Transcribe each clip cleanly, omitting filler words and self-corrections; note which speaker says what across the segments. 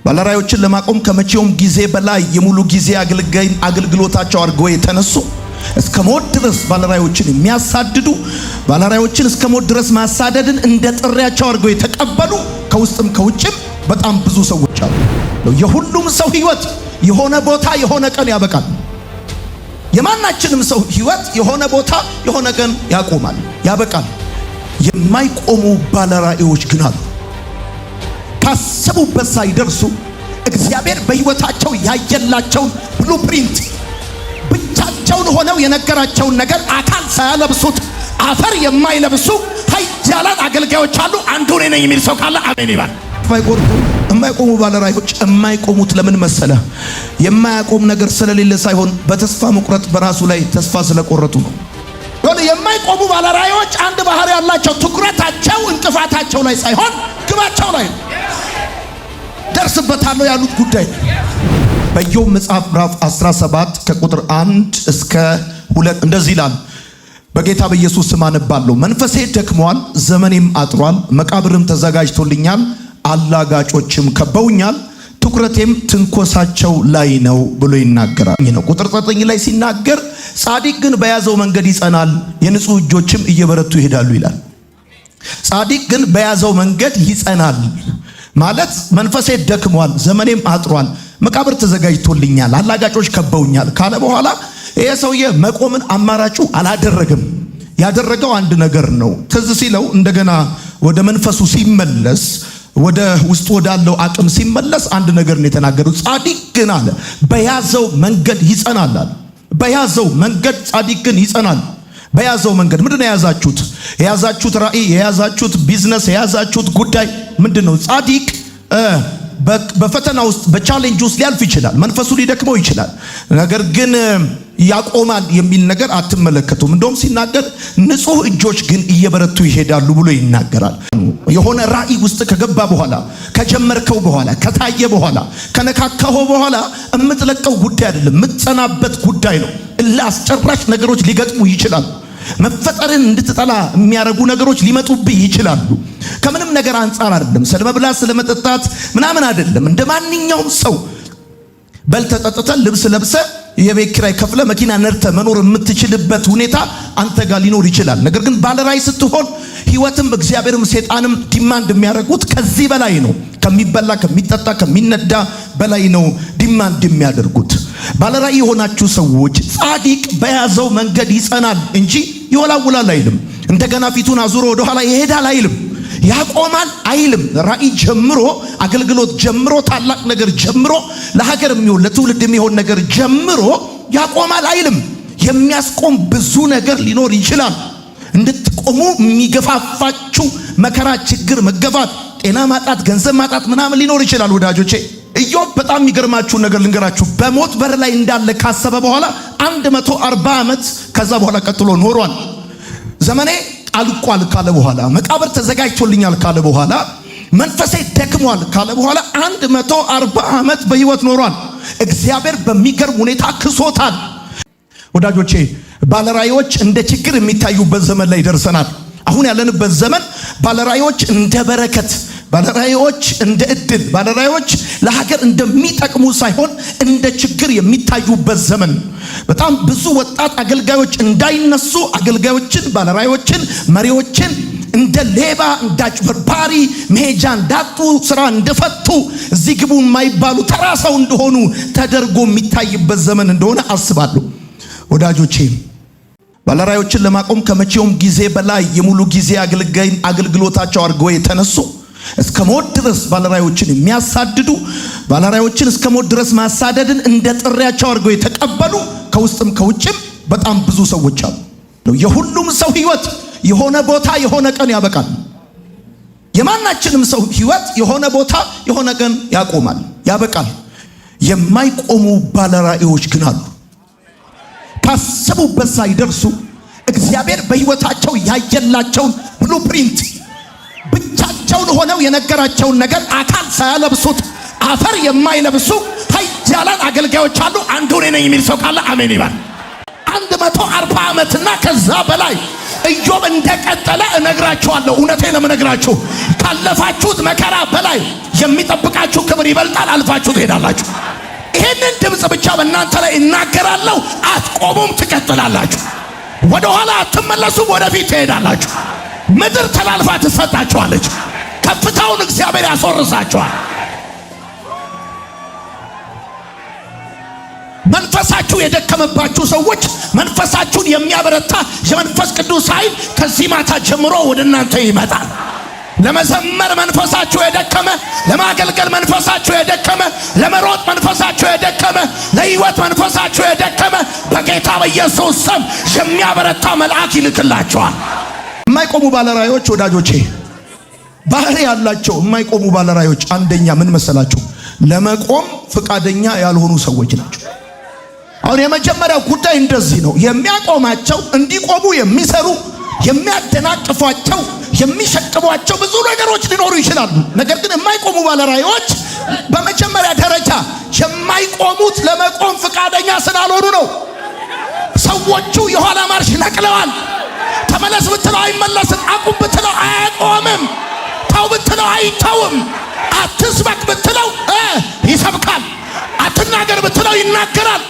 Speaker 1: ባለራዮችን ለማቆም ከመቼውም ጊዜ በላይ የሙሉ ጊዜ አገልግሎታቸው አድርገው የተነሱ እስከ ሞት ድረስ ባለራዮችን የሚያሳድዱ ባለራዮችን እስከ ሞት ድረስ ማሳደድን እንደ ጥሪያቸው አድርገው የተቀበሉ ከውስጥም ከውጭም በጣም ብዙ ሰዎች አሉ። የሁሉም ሰው ህይወት የሆነ ቦታ የሆነ ቀን ያበቃል። የማናችንም ሰው ህይወት የሆነ ቦታ የሆነ ቀን ያቆማል፣ ያበቃል። የማይቆሙ ባለራዮች ግን አሉ። ካሰቡበት ሳይደርሱ እግዚአብሔር በህይወታቸው ያየላቸውን ብሉፕሪንት ብቻቸውን ሆነው የነገራቸውን ነገር አካል ሳያለብሱት አፈር የማይለብሱ ኃያላን አገልጋዮች አሉ። አንዱ እኔ ነኝ የሚል ሰው ካለ አሜን ይባል። የማይቆሙ ባለራዮች የማይቆሙት ለምን መሰለ? የማያቆም ነገር ስለሌለ ሳይሆን በተስፋ መቁረጥ በራሱ ላይ ተስፋ ስለቆረጡ ነው። የማይቆሙ ባለራዮች አንድ ባህሪ ያላቸው፣ ትኩረታቸው እንቅፋታቸው ላይ ሳይሆን ግባቸው ላይ ነው። ደርስበታለሁ ያሉት ጉዳይ። በኢዮብ መጽሐፍ ምዕራፍ 17 ከቁጥር 1 እስከ 2 እንደዚህ ይላል። በጌታ በኢየሱስ ስም አነባለሁ። መንፈሴ ደክሟል፣ ዘመኔም አጥሯል፣ መቃብርም ተዘጋጅቶልኛል፣ አላጋጮችም ከበውኛል፣ ትኩረቴም ትንኮሳቸው ላይ ነው ብሎ ይናገራል። ቁጥር 9 ላይ ሲናገር ጻድቅ ግን በያዘው መንገድ ይጸናል፣ የንጹህ እጆችም እየበረቱ ይሄዳሉ ይላል። ጻድቅ ግን በያዘው መንገድ ይጸናል ማለት መንፈሴ ደክሟል፣ ዘመኔም አጥሯል፣ መቃብር ተዘጋጅቶልኛል፣ አላጋጮች ከበውኛል ካለ በኋላ ይሄ ሰውዬ መቆምን አማራጩ አላደረግም። ያደረገው አንድ ነገር ነው። ትዝ ሲለው እንደገና ወደ መንፈሱ ሲመለስ፣ ወደ ውስጥ ወዳለው አቅም ሲመለስ አንድ ነገር ነው የተናገረው። ጻድቅ ግን አለ በያዘው መንገድ ይጸናል አለ። በያዘው መንገድ ጻድቅ ግን ይጸናል። በያዘው መንገድ ምንድነው የያዛችሁት? የያዛችሁት ራእይ፣ የያዛችሁት ቢዝነስ፣ የያዛችሁት ጉዳይ ምንድነው? ጻድቅ በፈተና ውስጥ በቻሌንጅ ውስጥ ሊያልፍ ይችላል። መንፈሱ ሊደክመው ይችላል። ነገር ግን ያቆማል የሚል ነገር አትመለከቱም። እንደውም ሲናገር ንጹህ እጆች ግን እየበረቱ ይሄዳሉ ብሎ ይናገራል። የሆነ ራእይ ውስጥ ከገባ በኋላ፣ ከጀመርከው በኋላ፣ ከታየ በኋላ፣ ከነካከው በኋላ የምትለቀው ጉዳይ አይደለም፣ የምትጸናበት ጉዳይ ነው። አስጨራሽ ነገሮች ሊገጥሙ ይችላሉ። መፈጠርን እንድትጠላ የሚያረጉ ነገሮች ሊመጡብህ ይችላሉ። ከምንም ነገር አንጻር አይደለም፣ ስለመብላት ስለመጠጣት ምናምን አይደለም። እንደ ማንኛውም ሰው በልተህ ጠጥተህ ልብስ ለብሰህ የቤት ኪራይ ከፍለህ መኪና ነድተህ መኖር የምትችልበት ሁኔታ አንተ ጋር ሊኖር ይችላል። ነገር ግን ባለራዕይ ስትሆን ህይወትም እግዚአብሔርም ሰይጣንም ዲማንድ የሚያደርጉት ከዚህ በላይ ነው። ከሚበላ ከሚጠጣ ከሚነዳ በላይ ነው ዲማንድ የሚያደርጉት። ባለራዕይ የሆናችሁ ሰዎች ጻድቅ በያዘው መንገድ ይጸናል እንጂ ይወላውላል አይልም። እንደገና ፊቱን አዙሮ ወደ ኋላ ይሄዳል አይልም። ያቆማል አይልም። ራእይ ጀምሮ አገልግሎት ጀምሮ ታላቅ ነገር ጀምሮ ለሀገር የሚሆን ለትውልድ የሚሆን ነገር ጀምሮ ያቆማል አይልም። የሚያስቆም ብዙ ነገር ሊኖር ይችላል። እንድትቆሙ የሚገፋፋችሁ መከራ፣ ችግር፣ መገፋት፣ ጤና ማጣት፣ ገንዘብ ማጣት ምናምን ሊኖር ይችላል። ወዳጆቼ ኢዮብ በጣም የሚገርማችሁ ነገር ልንገራችሁ። በሞት በር ላይ እንዳለ ካሰበ በኋላ 140 ዓመት ከዛ በኋላ ቀጥሎ ኖሯል። ዘመኔ አልቋል ካለ በኋላ፣ መቃብር ተዘጋጅቶልኛል ካለ በኋላ፣ መንፈሴ ደክሟል ካለ በኋላ 140 ዓመት በህይወት ኖሯል። እግዚአብሔር በሚገርም ሁኔታ ክሶታል። ወዳጆቼ ባለራዕዮች እንደ ችግር የሚታዩበት ዘመን ላይ ደርሰናል። አሁን ያለንበት ዘመን ባለራዕዮች እንደ በረከት፣ ባለራዕዮች እንደ እድል፣ ባለራዕዮች ለሀገር እንደሚጠቅሙ ሳይሆን እንደ ችግር የሚታዩበት ዘመን። በጣም ብዙ ወጣት አገልጋዮች እንዳይነሱ አገልጋዮችን፣ ባለራዕዮችን፣ መሪዎችን እንደ ሌባ፣ እንደ አጭበርባሪ መሄጃ እንዳጡ፣ ስራ እንደፈቱ፣ እዚህ ግቡ የማይባሉ ተራ ሰው እንደሆኑ ተደርጎ የሚታይበት ዘመን እንደሆነ አስባለሁ። ወዳጆቼ ባለራዕዮችን ለማቆም ከመቼውም ጊዜ በላይ የሙሉ ጊዜ አገልግሎታቸው አድርገው የተነሱ እስከ ሞት ድረስ ባለራዕዮችን የሚያሳድዱ ባለራዕዮችን እስከ ሞት ድረስ ማሳደድን እንደ ጥሪያቸው አድርገው የተቀበሉ ከውስጥም ከውጭም በጣም ብዙ ሰዎች አሉ። የሁሉም ሰው ህይወት የሆነ ቦታ የሆነ ቀን ያበቃል። የማናችንም ሰው ህይወት የሆነ ቦታ የሆነ ቀን ያቆማል፣ ያበቃል። የማይቆሙ ባለራዕዮች ግን አሉ። ካሰቡበት ሳይደርሱ እግዚአብሔር በህይወታቸው ያየላቸውን ብሉፕሪንት ብቻቸውን ሆነው የነገራቸውን ነገር አካል ሳያለብሱት አፈር የማይለብሱ ኃያላን አገልጋዮች አሉ። አንዱ እኔ ነኝ የሚል ሰው ካለ አሜን ይባል። 140 ዓመትና ከዛ በላይ ኢዮብ እንደቀጠለ እነግራችኋለሁ። እውነቴን ነው የምነግራችሁ። ካለፋችሁት መከራ በላይ የሚጠብቃችሁ ክብር ይበልጣል። አልፋችሁ ትሄዳላችሁ። ይሄንን ድምጽ ብቻ በእናንተ ላይ እናገራለሁ። አትቆሙም፣ ትቀጥላላችሁ። ወደ ኋላ አትመለሱም፣ ወደፊት ትሄዳላችሁ። ምድር ተላልፋ ትሰጣችኋለች። ከፍታውን እግዚአብሔር ያስወርሳችኋል። መንፈሳችሁ የደከመባችሁ ሰዎች መንፈሳችሁን የሚያበረታ የመንፈስ ቅዱስ ኃይል ከዚህ ማታ ጀምሮ ወደ እናንተ ይመጣል። ለመዘመር መንፈሳችሁ የደከመ፣ ለማገልገል መንፈሳችሁ የደከመ፣ ለመሮጥ መንፈሳችሁ የደከመ፣ ለሕይወት መንፈሳችሁ የደከመ በጌታ በኢየሱስ ስም የሚያበረታ መልአክ ይልክላችኋል። የማይቆሙ ባለራእዮች ወዳጆቼ፣ ባህሪ ያላቸው የማይቆሙ ባለራእዮች አንደኛ ምን መሰላችሁ? ለመቆም ፈቃደኛ ያልሆኑ ሰዎች ናቸው። አሁን የመጀመሪያው ጉዳይ እንደዚህ ነው። የሚያቆማቸው እንዲቆሙ የሚሰሩ የሚያደናቅፏቸው የሚሸቅቧቸው ብዙ ነገሮች ሊኖሩ ይችላሉ። ነገር ግን የማይቆሙ ባለራእዮች በመጀመሪያ ደረጃ የማይቆሙት ለመቆም ፈቃደኛ ስላልሆኑ ነው። ሰዎቹ የኋላ ማርሽ ነቅለዋል። ተመለስ ብትለው አይመለስም። አቁም ብትለው አያቆምም። ተው ብትለው አይተውም። አትስበክ ብትለው ይሰብካል። አትናገር ብትለው ይናገራል።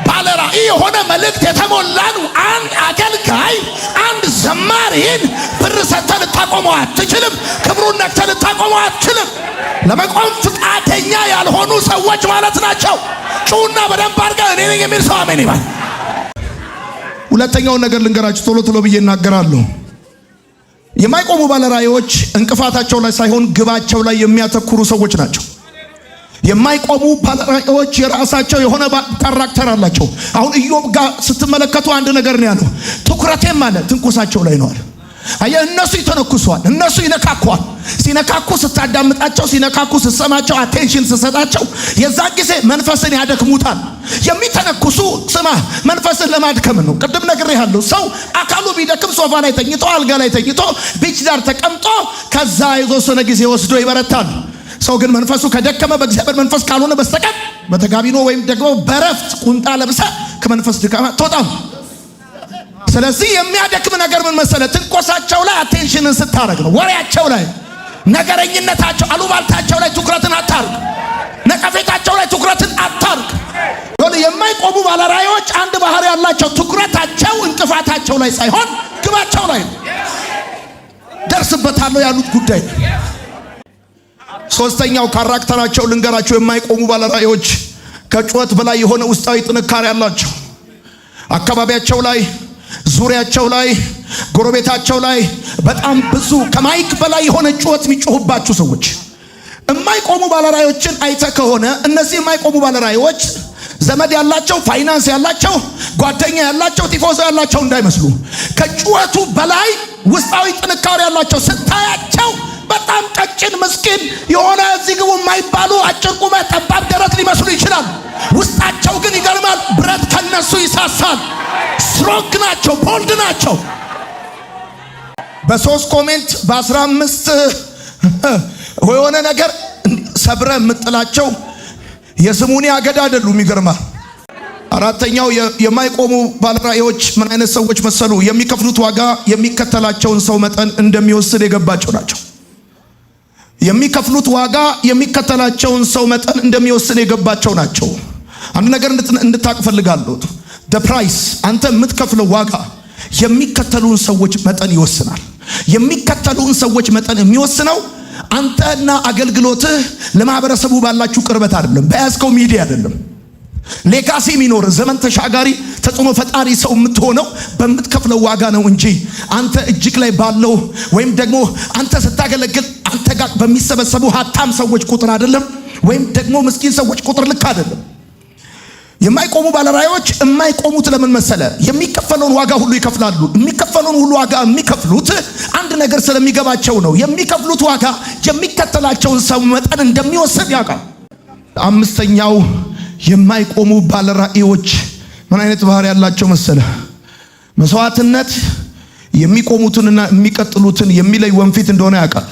Speaker 1: ባለራእይ የሆነ መልእክት የተሞላን አንድ አገልጋይ አንድ ዘማሪን ብር ሰጥተህ ልታቆመው አትችልም። ክብሩን ነክተህ ልታቆመው አትችልም። ለመቆም ፈቃደኛ ያልሆኑ ሰዎች ማለት ናቸው። ጩና በደንብ አድርገህ እኔ ነኝ የሚል ሰው አሜን ይባል። ሁለተኛውን ነገር ልንገራችሁ፣ ቶሎ ቶሎ ብዬ እናገራለሁ። የማይቆሙ ባለራእዮች እንቅፋታቸው ላይ ሳይሆን ግባቸው ላይ የሚያተኩሩ ሰዎች ናቸው። የማይቆሙ ባለራእዮች የራሳቸው የሆነ ካራክተር አላቸው። አሁን ኢዮብ ጋር ስትመለከቱ አንድ ነገር ነው ያለው። ትኩረቴም ማለት ትንኩሳቸው ላይ ነው አለ። አየህ፣ እነሱ ይተነኩሷል፣ እነሱ ይነካኳል። ሲነካኩ ስታዳምጣቸው፣ ሲነካኩ ስትሰማቸው፣ አቴንሽን ስትሰጣቸው የዛን ጊዜ መንፈስን ያደክሙታል። የሚተነኩሱ ስማ መንፈስን ለማድከም ነው። ቅድም ነግሬሃለሁ። ሰው አካሉ ቢደክም ሶፋ ላይ ተኝቶ አልጋ ላይ ተኝቶ ቢች ዳር ተቀምጦ ከዛ የተወሰነ ጊዜ ወስዶ ይበረታል። ሰው ግን መንፈሱ ከደከመ በእግዚአብሔር መንፈስ ካልሆነ በስተቀር በተጋቢኖ ወይም ደግሞ በረፍት ቁንጣ ለብሰ ከመንፈስ ድካማ ተወጣም። ስለዚህ የሚያደክም ነገር ምን መሰለ? ትንኮሳቸው ላይ አቴንሽንን ስታረግ ነው። ወሬያቸው ላይ፣ ነገረኝነታቸው፣ አሉባልታቸው ላይ ትኩረትን አታርግ። ነቀፌታቸው ላይ ትኩረትን አታርግ። የማይቆሙ ባለራእዮች አንድ ባህሪ ያላቸው፣ ትኩረታቸው እንቅፋታቸው ላይ ሳይሆን ግባቸው ላይ ነው። ደርስበታለሁ ያሉት ጉዳይ ነው። ሶስተኛው ካራክተራቸው ልንገራቸው። የማይቆሙ ባለራእዮች ከጩኸት በላይ የሆነ ውስጣዊ ጥንካሬ አላቸው። አካባቢያቸው ላይ፣ ዙሪያቸው ላይ፣ ጎረቤታቸው ላይ በጣም ብዙ ከማይክ በላይ የሆነ ጩኸት የሚጮሁባቸው ሰዎች። የማይቆሙ ባለራእዮችን አይተ ከሆነ እነዚህ የማይቆሙ ባለራእዮች ዘመድ ያላቸው፣ ፋይናንስ ያላቸው፣ ጓደኛ ያላቸው፣ ቲፎዞ ያላቸው እንዳይመስሉ። ከጩኸቱ በላይ ውስጣዊ ጥንካሬ ያላቸው ስታያቸው በጣም ቀጭን ምስኪን የሆነ እዚህ ግቡ የማይባሉ አጭር ቁመት ጠባብ ደረት ሊመስሉ ይችላል። ውስጣቸው ግን ይገርማል። ብረት ከነሱ ይሳሳል። ስትሮንግ ናቸው፣ ቦልድ ናቸው። በ3 ኮሜንት በ15 የሆነ ነገር ሰብረ የምጥላቸው የስሙኒ አገዳ አይደሉም። ይገርማል። አራተኛው የማይቆሙ ባለራእዮች ምን አይነት ሰዎች መሰሉ? የሚከፍሉት ዋጋ የሚከተላቸውን ሰው መጠን እንደሚወስድ የገባቸው ናቸው። የሚከፍሉት ዋጋ የሚከተላቸውን ሰው መጠን እንደሚወስን የገባቸው ናቸው። አንድ ነገር እንድታቅ ፈልጋለሁ። the price አንተ የምትከፍለው ዋጋ የሚከተሉን ሰዎች መጠን ይወስናል። የሚከተሉን ሰዎች መጠን የሚወስነው አንተና አገልግሎትህ ለማህበረሰቡ ባላችሁ ቅርበት አይደለም፣ በያዝከው ሚዲያ አይደለም። ሌጋሲ የሚኖር ዘመን ተሻጋሪ ተጽዕኖ ፈጣሪ ሰው የምትሆነው በምትከፍለው ዋጋ ነው እንጂ አንተ እጅግ ላይ ባለው ወይም ደግሞ አንተ ስታገለግል አንተ ጋር በሚሰበሰቡ ሀብታም ሰዎች ቁጥር አይደለም፣ ወይም ደግሞ ምስኪን ሰዎች ቁጥር ልክ አይደለም። የማይቆሙ ባለራእዮች የማይቆሙት ለምን መሰለ? የሚከፈለውን ዋጋ ሁሉ ይከፍላሉ። የሚከፈለውን ሁሉ ዋጋ የሚከፍሉት አንድ ነገር ስለሚገባቸው ነው። የሚከፍሉት ዋጋ የሚከተላቸውን ሰው መጠን እንደሚወስድ ያውቃል። አምስተኛው የማይቆሙ ባለራእዮች ምን አይነት ባህሪ ያላቸው መሰለ? መስዋዕትነት የሚቆሙትንና የሚቀጥሉትን የሚለይ ወንፊት እንደሆነ ያውቃል።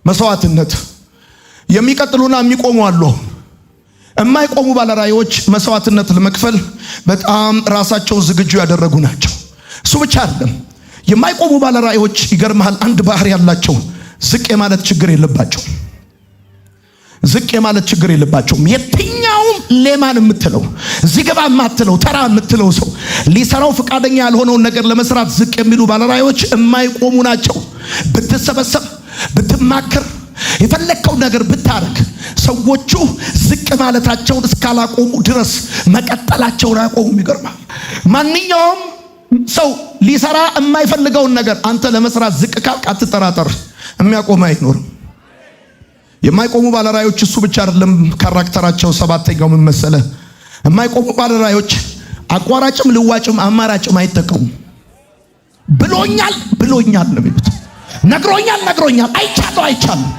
Speaker 1: መስዋዕትነት የሚቀጥሉና የሚቆሙ አሉ። የማይቆሙ ባለራእዮች መስዋዕትነት ለመክፈል በጣም ራሳቸውን ዝግጁ ያደረጉ ናቸው። እሱ ብቻ አይደለም። የማይቆሙ ባለራእዮች ይገርምሃል አንድ ባህሪ ያላቸው፣ ዝቅ የማለት ችግር የለባቸው። ዝቅ የማለት ችግር የለባቸውም። የትኛውም ሌማን የምትለው እዚህ ገባ የማትለው ተራ የምትለው ሰው ሊሰራው ፈቃደኛ ያልሆነውን ነገር ለመስራት ዝቅ የሚሉ ባለራእዮች የማይቆሙ ናቸው። ብትሰበሰብ፣ ብትማከር፣ የፈለከው ነገር ብታረግ ሰዎቹ ዝቅ ማለታቸውን እስካላቆሙ ድረስ መቀጠላቸውን አያቆሙም። ይገርማል። ማንኛውም ሰው ሊሰራ የማይፈልገውን ነገር አንተ ለመስራት ዝቅ ካልክ አትጠራጠር፣ የሚያቆም አይኖርም። የማይቆሙ ባለራእዮች እሱ ብቻ አይደለም ካራክተራቸው። ሰባተኛው ምን መሰለህ? የማይቆሙ ባለራእዮች አቋራጭም ልዋጭም አማራጭም አይጠቀሙም። ብሎኛል ብሎኛል ነው የሚሉት። ነግሮኛል ነግሮኛል፣ አይቻለሁ።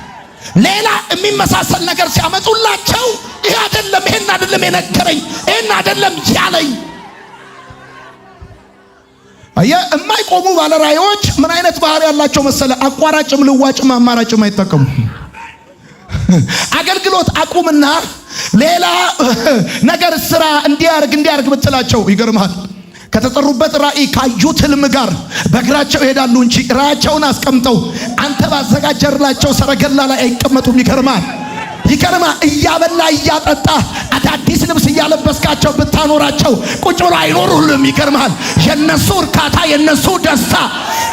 Speaker 1: ሌላ የሚመሳሰል ነገር ሲያመጡላቸው ይሄ አይደለም፣ ይሄን አይደለም የነገረኝ፣ ይሄን አይደለም ያለኝ። የማይቆሙ ባለራእዮች ምን አይነት ባህሪ ያላቸው መሰለህ? አቋራጭም ልዋጭም አማራጭም አይጠቀሙም። አገልግሎት አቁምና ሌላ ነገር ስራ እንዲያርግ ብትላቸው ይገርማል። ከተጠሩበት ራእይ ካዩት ህልም ጋር በእግራቸው ይሄዳሉ እንጂ ራእያቸውን አስቀምጠው አንተ ባዘጋጀርላቸው ሰረገላ ላይ አይቀመጡም። ይገርማል። እያበላ እያጠጣ አዳዲስ ልብስ እያለበስካቸው ብታኖራቸው ቁጭ ብሎ አይኖሩልም። ይገርማል። የነሱ እርካታ የነሱ ደስታ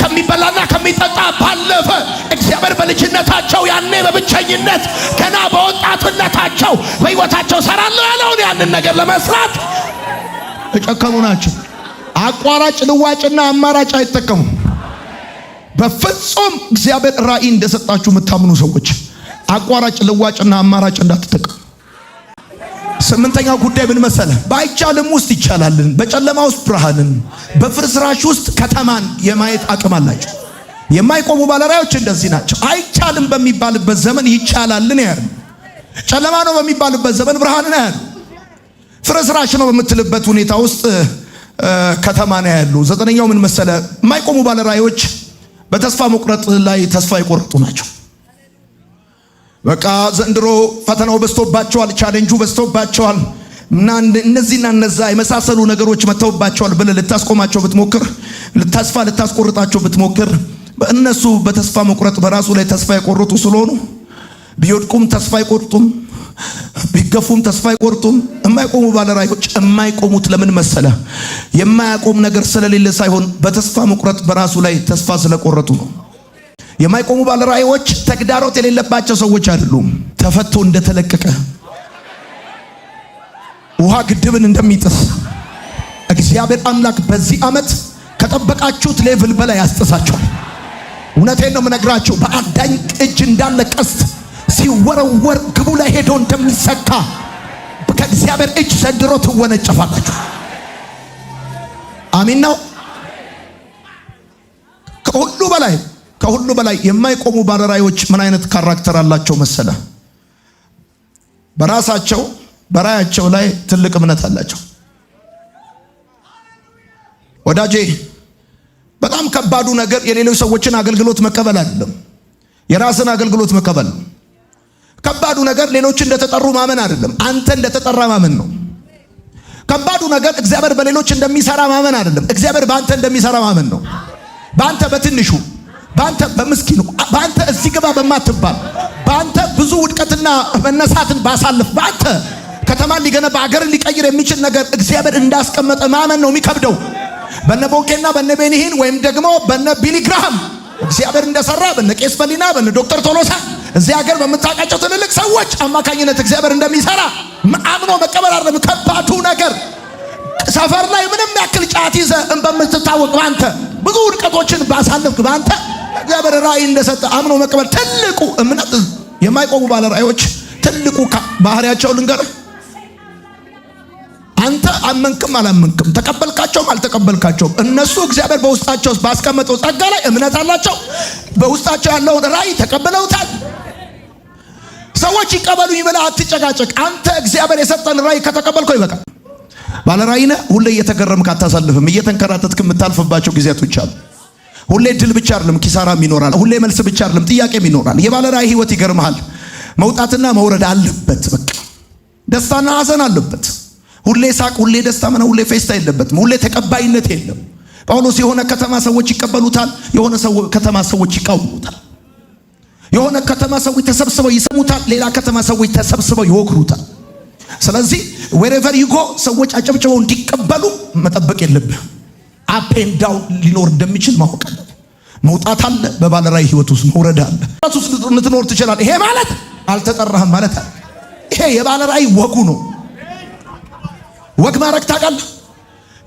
Speaker 1: ከሚበላና ከሚጠጣ ባለፈ እግዚአብሔር በልጅነታቸው ያኔ በብቸኝነት ገና በወጣትነታቸው በህይወታቸው ሰራለሁ ያለውን ያንን ነገር ለመስራት የጨከኑ ናቸው። አቋራጭ ልዋጭና አማራጭ አይጠቀሙም። በፍጹም እግዚአብሔር ራእይ እንደሰጣችሁ የምታምኑ ሰዎች አቋራጭ ልዋጭና አማራጭ እንዳትጠቀሙ። ስምንተኛው ጉዳይ ምን መሰለህ? ባይቻልም ውስጥ ይቻላልን፣ በጨለማ ውስጥ ብርሃንን፣ በፍርስራሽ ውስጥ ከተማን የማየት አቅም አላቸው። የማይቆሙ ባለራእዮች እንደዚህ ናቸው። አይቻልም በሚባልበት ዘመን ይቻላልን ያሉ፣ ጨለማ ነው በሚባልበት ዘመን ብርሃንን ያሉ፣ ፍርስራሽ ነው በምትልበት ሁኔታ ውስጥ ከተማ ነው ያሉ። ዘጠነኛው ምን መሰለህ? የማይቆሙ ባለራእዮች በተስፋ መቁረጥ ላይ ተስፋ የቆረጡ ናቸው። በቃ ዘንድሮ ፈተናው በዝቶባቸዋል፣ ቻሌንጁ በዝቶባቸዋል እና እነዚህና እነዛ የመሳሰሉ ነገሮች መተውባቸዋል ብለህ ልታስቆማቸው ብትሞክር፣ ተስፋ ልታስቆርጣቸው ብትሞክር፣ እነሱ በተስፋ መቁረጥ በራሱ ላይ ተስፋ የቆረጡ ስለሆኑ ቢወድቁም ተስፋ አይቆርጡም፣ ቢገፉም ተስፋ አይቆርጡም። የማይቆሙ ባለራእዮች የማይቆሙት ለምን መሰለህ? የማያቆም ነገር ስለሌለ ሳይሆን በተስፋ መቁረጥ በራሱ ላይ ተስፋ ስለቆረጡ ነው። የማይቆሙ ባለራእዮች ተግዳሮት የሌለባቸው ሰዎች አይደሉም። ተፈቶ እንደተለቀቀ ውሃ ግድብን እንደሚጥስ እግዚአብሔር አምላክ በዚህ ዓመት ከጠበቃችሁት ሌቭል በላይ ያስጥሳችኋል። እውነቴን ነው የምነግራችሁ። በአዳኝ እጅ እንዳለ ቀስት ሲወረወር ግቡ ላይ ሄዶ እንደሚሰካ ከእግዚአብሔር እጅ ዘንድሮ ትወነጨፋላችሁ። አሜን ነው። ከሁሉ በላይ የማይቆሙ ባለራእዮች ምን አይነት ካራክተር አላቸው መሰለ? በራሳቸው በራእያቸው ላይ ትልቅ እምነት አላቸው። ወዳጄ በጣም ከባዱ ነገር የሌሎች ሰዎችን አገልግሎት መቀበል አይደለም፣ የራስን አገልግሎት መቀበል ነው። ከባዱ ነገር ሌሎች እንደተጠሩ ማመን አይደለም፣ አንተ እንደተጠራ ማመን ነው። ከባዱ ነገር እግዚአብሔር በሌሎች እንደሚሰራ ማመን አይደለም፣ እግዚአብሔር በአንተ እንደሚሰራ ማመን ነው። በአንተ በትንሹ፣ በአንተ በምስኪኑ፣ በአንተ እዚህ ግባ በማትባል፣ በአንተ ብዙ ውድቀትና መነሳትን ባሳልፍ፣ በአንተ ከተማን ሊገነባ አገርን ሊቀይር የሚችል ነገር እግዚአብሔር እንዳስቀመጠ ማመን ነው የሚከብደው። በነ ቦኬና በነ ቤኒሂን ወይም ደግሞ በነ ቢሊግራም እግዚአብሔር እንደሰራ በነ ቄስ በሊና በነ ዶክተር ቶሎሳ እዚህ ሀገር በምታውቃቸው ትልልቅ ሰዎች አማካኝነት እግዚአብሔር እንደሚሰራ አምኖ መቀበል አይደለም ከባዱ ነገር። ሰፈር ላይ ምንም ያክል ጫት ይዘህ በምትታወቅ ባንተ ብዙ ውድቀቶችን ባሳለፍክ ባንተ እግዚአብሔር ራእይ እንደሰጠ አምኖ መቀበል ትልቁ እምነት። የማይቆሙ ባለራእዮች ትልቁ ባህሪያቸው ልንገርህ። አንተ አመንክም አላመንክም፣ ተቀበልካቸውም አልተቀበልካቸውም፣ እነሱ እግዚአብሔር በውስጣቸው ባስቀመጠው ጸጋ ላይ እምነት አላቸው። በውስጣቸው ያለውን ራእይ ተቀብለውታል። ሰዎች ይቀበሉኝ ብለህ አትጨቃጨቅ። አንተ እግዚአብሔር የሰጠን ራእይ ከተቀበልከው ይበቃል። ባለራእይ ነህ። ሁሌ እየተገረምክ አታሳልፍም። እየተንከራተትክ የምታልፍባቸው ጊዜያቶች አሉ። ሁሌ ድል ብቻ አይደለም ኪሳራም ይኖራል። ሁሌ መልስ ብቻ አይደለም ጥያቄም ይኖራል። የባለራእይ ህይወት ይገርምሃል፣ መውጣትና መውረድ አለበት። በቃ ደስታና ሐዘን አለበት። ሁሌ ሳቅ፣ ሁሌ ደስታ፣ ሁሌ ፌስታ የለበትም። ሁሌ ተቀባይነት የለም። ጳውሎስ የሆነ ከተማ ሰዎች ይቀበሉታል፣ የሆነ ከተማ ሰዎች ይቃወሙታል። የሆነ ከተማ ሰዎች ተሰብስበው ይሰሙታል፣ ሌላ ከተማ ሰዎች ተሰብስበው ይወግሩታል። ስለዚህ wherever you go ሰዎች አጨብጭበው እንዲቀበሉ መጠበቅ የለብህም። አፕ ኤንድ ዳውን ሊኖር እንደሚችል ማወቅ አለ። መውጣት አለ፣ በባለ ራእይ ህይወት ውስጥ መውረድ አለ። ራሱ ልትኖር ትችላለህ። ይሄ ማለት አልተጠራህም ማለት አለ። ይሄ የባለ ራእይ ወጉ ነው። ወግ ማረግ ታውቃለህ?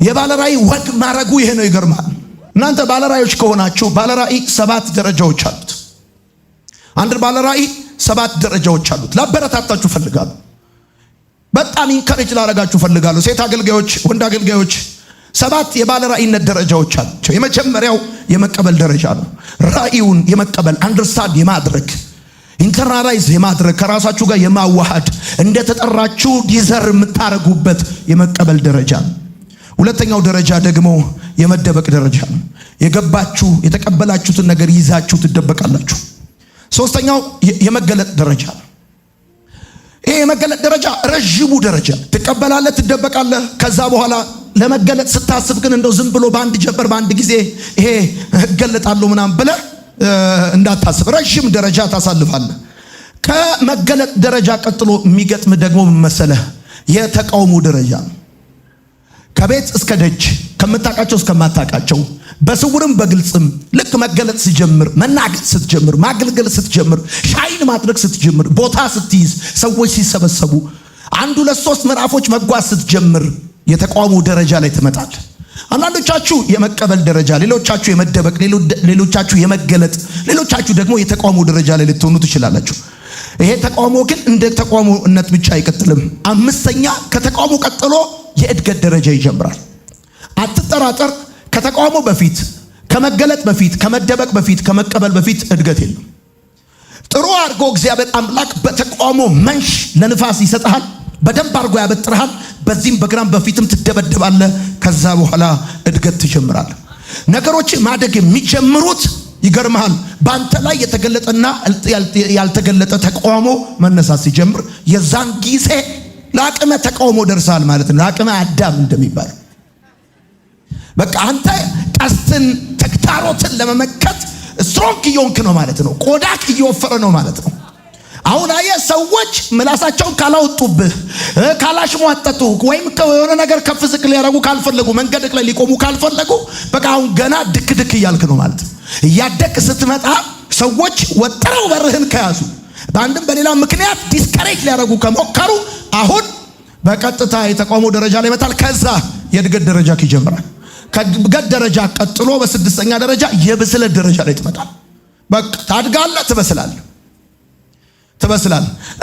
Speaker 1: የባለ ራእይ ወግ ማረጉ ይሄ ነው። ይገርማል። እናንተ ባለ ራእዮች ከሆናችሁ ባለ ራእይ 7 ደረጃዎች አሉት። አንድ ባለ ራእይ 7 ደረጃዎች አሉት። ላበረታታችሁ ፈልጋለሁ። በጣም ኢንካሬጅ ላረጋችሁ ፈልጋለሁ። ሴት አገልጋዮች፣ ወንድ አገልጋዮች 7 የባለ ራእይነት ደረጃዎች አሉቸው። የመጀመሪያው የመቀበል ደረጃ ነው። ራእዩን የመቀበል አንደርስታንድ የማድረግ ኢንተርናላይዝ የማድረግ ከራሳችሁ ጋር የማዋሃድ እንደተጠራችሁ ዲዘር የምታረጉበት የመቀበል ደረጃ ነው። ሁለተኛው ደረጃ ደግሞ የመደበቅ ደረጃ ነው። የገባችሁ የተቀበላችሁትን ነገር ይዛችሁ ትደበቃላችሁ። ሶስተኛው የመገለጥ ደረጃ ነው። ይሄ የመገለጥ ደረጃ ረጅሙ ደረጃ፣ ትቀበላለህ፣ ትደበቃለህ። ከዛ በኋላ ለመገለጥ ስታስብ ግን እንደው ዝም ብሎ በአንድ ጀበር በአንድ ጊዜ ይሄ እገለጣለሁ ምናምን ብለህ እንዳታስብ፣ ረጅም ደረጃ ታሳልፋለህ። ከመገለጥ ደረጃ ቀጥሎ የሚገጥም ደግሞ ምን መሰለህ? የተቃውሞ ደረጃ ነው። ከቤት እስከ ደጅ፣ ከምታውቃቸው እስከማታውቃቸው፣ በስውርም በግልጽም ልክ መገለጥ ሲጀምር፣ መናገር ስትጀምር፣ ማገልገል ስትጀምር፣ ሻይን ማድረግ ስትጀምር፣ ቦታ ስትይዝ፣ ሰዎች ሲሰበሰቡ 1 2 3 ምዕራፎች መጓዝ ስትጀምር የተቃውሞ ደረጃ ላይ ትመጣለህ። አንዳንዶቻችሁ የመቀበል ደረጃ፣ ሌሎቻችሁ የመደበቅ፣ ሌሎቻችሁ የመገለጥ፣ ሌሎቻችሁ ደግሞ የተቃውሞ ደረጃ ላይ ልትሆኑ ትችላላችሁ። ይሄ ተቃውሞ ግን እንደ ተቃውሞነት ብቻ አይቀጥልም። 5ኛ ከተቃውሞ ቀጥሎ የእድገት ደረጃ ይጀምራል። አትጠራጠር። ከተቃውሞ በፊት፣ ከመገለጥ በፊት፣ ከመደበቅ በፊት፣ ከመቀበል በፊት እድገት የለም። ጥሩ አድርጎ እግዚአብሔር አምላክ በተቃውሞ መንሽ ለንፋስ ይሰጥሃል። በደንብ አድርጎ ያበጥርሃል። በዚህም በግራም በፊትም ትደበደባለህ። ከዛ በኋላ እድገት ትጀምራለህ። ነገሮች ማደግ የሚጀምሩት ይገርምሃል፣ በአንተ ላይ የተገለጠና ያልተገለጠ ተቃውሞ መነሳት ሲጀምር የዛን ጊዜ ለአቅመ ተቃውሞ ደርሳል ማለት ነው። ለአቅመ አዳም እንደሚባለው በቃ አንተ ቀስትን ተግዳሮትን ለመመከት ስትሮንግ እየሆንክ ነው ማለት ነው። ቆዳክ እየወፈረ ነው ማለት ነው። አሁን አየህ፣ ሰዎች ምላሳቸውን ካላወጡብህ፣ ካላሽሟጠጡ፣ ወይም የሆነ ነገር ከፍ ዝቅ ሊያረጉ ካልፈለጉ፣ መንገድክ ላይ ሊቆሙ ካልፈለጉ፣ በቃ አሁን ገና ድክ ድክ እያልክ ነው ማለት ነው። እያደክ ስትመጣ ሰዎች ወጥረው በርህን ከያዙ፣ በአንድም በሌላ ምክንያት ዲስከሬጅ ሊያረጉ ከሞከሩ፣ አሁን በቀጥታ የተቃውሞ ደረጃ ላይ መጣል። ከዛ የእድገት ደረጃ ይጀምራል። ከእድገት ደረጃ ቀጥሎ በ6ኛ ደረጃ የብስለት ደረጃ ላይ ትመጣል። በቃ ታድጋለህ፣ ትበስላለህ።